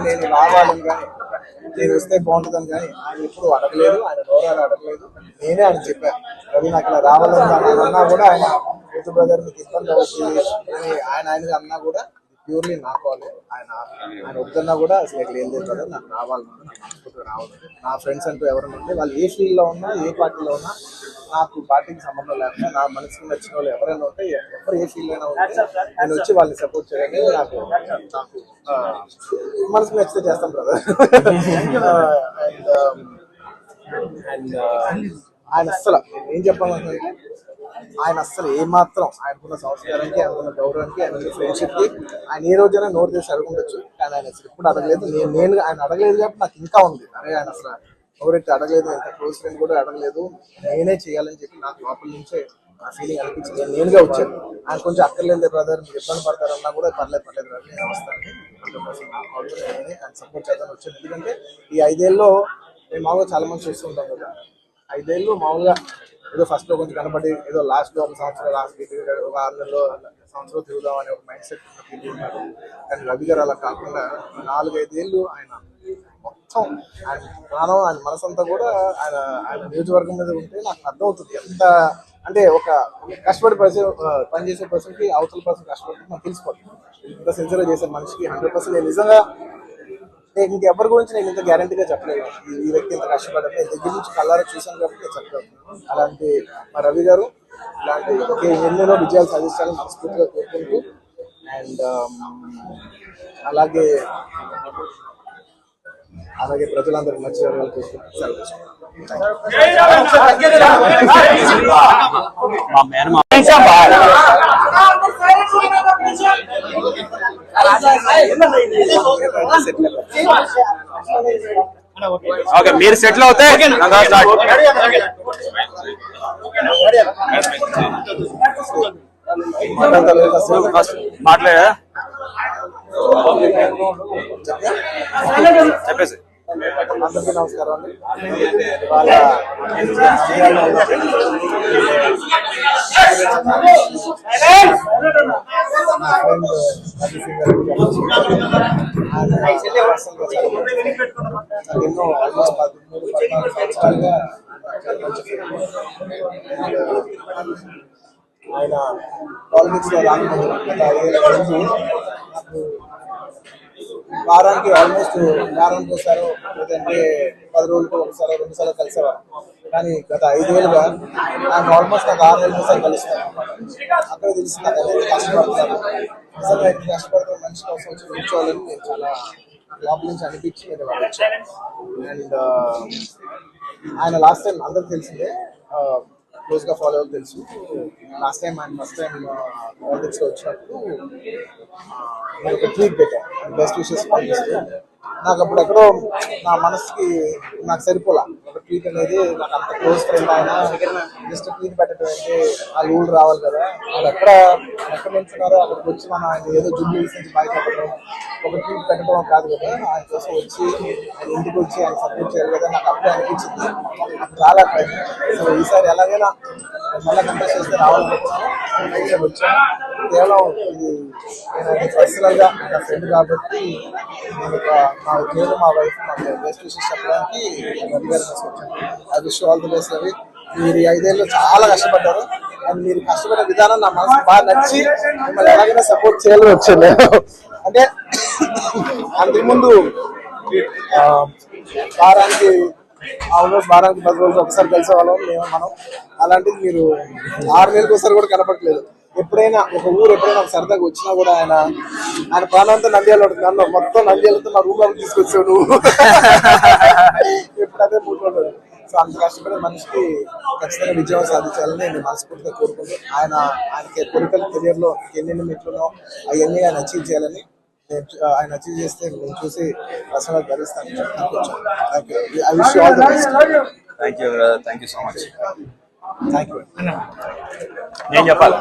నేను రావాలని కానీ నేను వస్తే బాగుంటుందని కానీ ఆయన ఎప్పుడు అడగలేదు, ఆయన గౌరవాలు అడగలేదు. నేనే ఆయన చెప్పాను, రవి నాకు ఇలా రావాలని అన్నా కూడా ఆయన యూట్యూబ్ బ్రదర్ మీకు ఇబ్బంది అవుతుంది అని ఆయన అన్నా కూడా ప్యూర్లీ నా కాల్. ఆయన వద్దన్నా కూడా అసలు ఇక్కడ ఏం లేదు, నాకు రావాలన్నా నాకు మనస్ఫూర్తిగా రావాలి. నా ఫ్రెండ్స్ అంటూ ఎవరైనా ఉంటే వాళ్ళు ఏ ఫీల్డ్లో ఉన్నా ఏ పార్టీలో ఉన్నా నాకు పార్టీకి సంబంధం లేకుండా నా మనసుకు నచ్చిన వాళ్ళు ఎవరైనా ఉంటే ఎవరు ఏ ఫీల్డ్ అయినా ఉంటే నేను వచ్చి వాళ్ళని సపోర్ట్ చేయడానికి నాకు మనసుకు నచ్చితే చేస్తాం బ్రదర్. అండ్ ఆయన అస్సలు ఏం చెప్పాలంటే ఆయన అస్సలు ఏమాత్రం ఆయనకున్న సంస్కారానికి, ఆయనకున్న గౌరవానికి, ఆయనకున్న ఫ్రెండ్షిప్కి ఆయన ఏ రోజైనా నోరు చేసి అడుగుండొచ్చు. కానీ ఆయన అసలు ఎప్పుడు అడగలేదు. నేను ఆయన అడగలేదు కాబట్టి నాకు ఇంకా ఉంది. అరే ఆయన అసలు ఎవరైతే అడగలేదు, ఎంత క్లోజ్ ఫ్రెండ్ కూడా అడగలేదు, నేనే చేయాలని చెప్పి నాకు లోపల నుంచే ఆ ఫీలింగ్ అనిపించింది. నేనుగా వచ్చాను. ఆయన కొంచెం అక్కర్లేదు బ్రదర్ మీరు ఇబ్బంది పడతారన్నా కూడా పర్లేదు బ్రదర్ నేను వస్తాను, ఆయన సపోర్ట్ చేద్దామని వచ్చాను. ఎందుకంటే ఈ 5 ఏళ్ళలో మేము మామూలుగా చాలా మంది చూస్తుంటాం కదా, 5 ఏళ్ళు మామూలుగా ఏదో ఫస్ట్ లో కొంచెం కనబడి ఏదో లాస్ట్ లో ఒక సంవత్సరం ఒక 6 నెలలో సంవత్సరం తిరుగుదాం అనే ఒక మైండ్ సెట్ ఉన్నారు. కానీ రవి గారు అలా కాకుండా 4-5 ఏళ్ళు ఆయన మొత్తం ఆయన ప్రాణం, ఆయన మనసంతా కూడా ఆయన నియోజకవర్గం మీద ఉంటే నాకు అర్థమవుతుంది ఎంత అంటే ఒక కష్టపడి పనిచేసే పర్సన్కి అవతల పర్సన్ కష్టపడి నాకు తెలిసిపోతుంది. ఇంత సిన్సియర్గా చేసే మనిషికి 100% నేను నిజంగా నేను ఇంకెవరి గురించి నేను ఇంత గ్యారంటీగా చెప్పలేదు. ఈ వ్యక్తి ఇంత కష్టపడ్డారు నేను దగ్గర నుంచి కళ్ళారా చూశాను కాబట్టి నేను చెప్పలేదు. అలాంటి మా రవి గారు ఇలాంటి ఎన్నెన్నో విజయాలు సాధించాలని మనస్ఫూర్తిగా కోరుకుంటూ అండ్ అలాగే ప్రజలందరికీ మంచి జరగాలని కోరుకుంటూ ఓకే మీరు సెటిల్ అవుతే మాట్లాడా చెప్పేసి అందరికీ నమస్కారం అండి. ఎన్నో ఆల్మోస్ట్ 13-14 సంవత్సరాలుగా ఆయన పాలిటిక్స్ లో రాకముందు నాకు వారానికి ఒకసారో లేదంటే 10 రోజులకు ఒకసారో 2 సార్లు కలిసేవారు. కానీ గత 5 ఏళ్ళుగా నాకు ఆల్మోస్ట్ నాకు 6 నెలలకు ఒకసారి కలుస్తాను. అక్కడ తెలిసి నాకు అదే కష్టపడతాను. నిజంగా ఎంత కష్టపడుతున్న మనిషి కోసం వచ్చి కూర్చోవాలని నేను చాలా లోపల నుంచి అనిపించి నేను వచ్చాను. అండ్ ఆయన లాస్ట్ టైం అందరికి తెలిసిందే, క్లోజ్ గా ఫాలో అవ్వాలి తెలుసు. లాస్ట్ టైం ఆయన ఫస్ట్ టైం పాలిటిక్స్ లో వచ్చినప్పుడు నేను ఒక ట్వీట్ పెట్టాను, బెస్ట్ విషెస్ పంపిస్తాను. నాకు అప్పుడు ఎక్కడో నా మనసుకి నాకు సరిపోలా ఒక ట్వీట్ అనేది. నాకు అంత క్లోజ్ ఫ్రెండ్ ఆయన జస్ట్ ట్వీట్ పెట్టడం అంటే ఆ ఊళ్ళు రావాలి కదా, వాళ్ళు ఎక్కడ నుంచున్నారో అక్కడికి వచ్చి మనం ఆయన ఏదో జుబ్లీ నుంచి బయటపడడం ఒక ట్వీట్ పెట్టడం కాదు కదా, ఆయన కోసం వచ్చి ఆయన ఇంటికి వచ్చి ఆయన సపోర్ట్ చేయాలి కదా నాకు అప్పుడే అనిపించింది. నాకు చాలా టైం. సో ఈసారి ఎలాగైనా మళ్ళీ కంటెస్ట్ చేస్తే రావాలనుకున్నాను, వచ్చాను. కేవలం ఇది నేను పర్సనల్ గా నా ఫ్రెండ్ కాబట్టి నేను మా వైఫ్ మాకు బెస్ట్ విషెస్ చెప్పడానికి రవి గారి కోసం వచ్చాను. I wish all the best Ravi. మీరు 5 ఏళ్ళు చాలా కష్టపడ్డారు అండ్ మీరు కష్టపడే విధానం నా మనసు బాగా నచ్చి మిమ్మల్ని ఎలాగైనా సపోర్ట్ చేయాలని వచ్చాను నేను. అంటే అంతకుముందు వారానికి 10 రోజులు ఒకసారి కలిసేవాళ్ళం మనం. అలాంటిది మీరు 6 నెలలకు ఒకసారి కూడా కనపడలేదు. ఎప్పుడైనా ఒక ఊరు ఎప్పుడైనా ఒక సరదాగా వచ్చినా కూడా ఆయన ప్రాణంతో నంద్యాల నన్ను మొత్తం నంద్యాలతో నా రూమ్ లో తీసుకొచ్చాడు. ఎప్పుడు అదే మూడుకుంటాడు. సో అంత కష్టపడే మనిషికి ఖచ్చితంగా విజయం సాధించాలని నేను మనస్ఫూర్తిగా కోరుకుంటూ ఆయనకి పొలిటికల్ కెరియర్ లో ఎన్నెన్ని మెట్లునో అవన్నీ ఆయన అచీవ్ చేయాలని ఆయన అచీవ్ చేస్తే నేను చూసి పర్సనల్ భరిస్తాను. I wish you all the best. Thank you so much. Thank you. నేను చెప్పాలి